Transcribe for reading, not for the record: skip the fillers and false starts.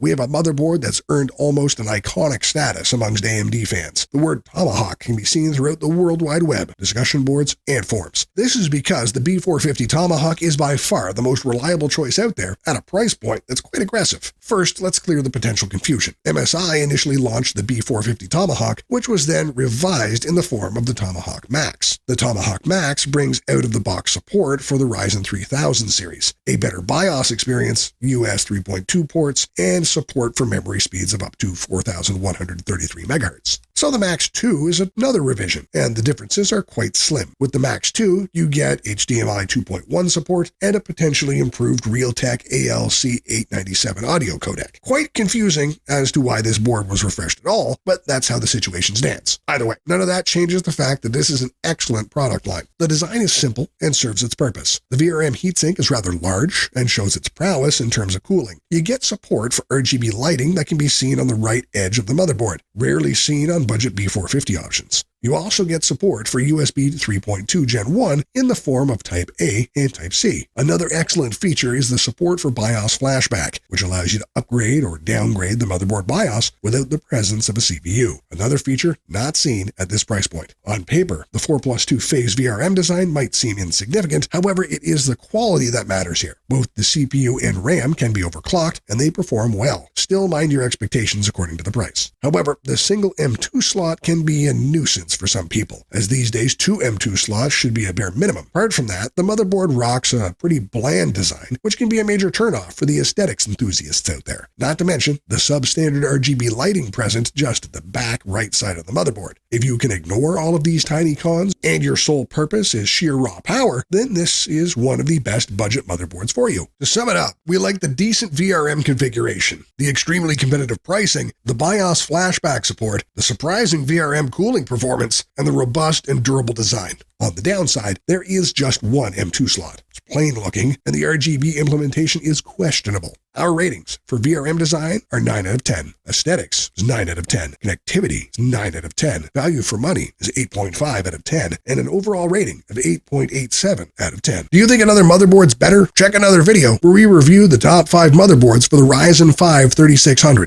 we have a motherboard that's earned almost an iconic status amongst AMD fans. The word Tomahawk can be seen throughout the World Wide Web, discussion boards, and forums. This is because the B450 Tomahawk is by far the most reliable choice out there at a price point that's quite aggressive. First, let's clear the potential confusion. MSI initially launched the B450 Tomahawk, which was then revised in the form of the Tomahawk Max. The Tomahawk Max brings out-of-the-box support for the Ryzen 3000 series, a better BIOS experience, US 3.2 ports, and support for memory speeds of up to 4,133 MHz. So the Max 2 is another revision, and the differences are quite slim. With the Max 2, you get HDMI 2.1 support and a potentially improved Realtek ALC897 audio codec. Quite confusing as to why this board was refreshed at all, but that's how the situation stands. Either way, none of that changes the fact that this is an excellent product line. The design is simple and serves its purpose. The Vrm heatsink is rather large and shows its prowess in terms of cooling. You get support for Rgb lighting that can be seen on the right edge of the motherboard, rarely seen on budget B450 options. You also get support for USB 3.2 Gen 1 in the form of Type A and Type C. Another excellent feature is the support for BIOS Flashback, which allows you to upgrade or downgrade the motherboard BIOS without the presence of a CPU. Another feature not seen at this price point. On paper, the 4+2 phase VRM design might seem insignificant, however, it is the quality that matters here. Both the CPU and RAM can be overclocked, and they perform well. Still mind your expectations according to the price. However, the single M2 slot can be a nuisance for some people, as these days 2 M2 slots should be a bare minimum. Apart from that, the motherboard rocks a pretty bland design, which can be a major turnoff for the aesthetics enthusiasts out there. Not to mention the substandard Rgb lighting present just at the back right side of the motherboard. If you can ignore all of these tiny cons and your sole purpose is sheer raw power, then this is one of the best budget motherboards for you. To sum it up, we like the decent VRM configuration, the extremely competitive pricing, the BIOS flashback support, the surprising VRM cooling performance, and the robust and durable design. On the downside, there is just one M2 slot. It's plain looking, and the RGB implementation is questionable. Our ratings for VRM design are 9 out of 10. Aesthetics is 9 out of 10. Connectivity is 9 out of 10. Value for money is 8.5 out of 10. And an overall rating of 8.87 out of 10. Do you think another motherboard's better? Check another video where we review the top 5 motherboards for the Ryzen 5 3600.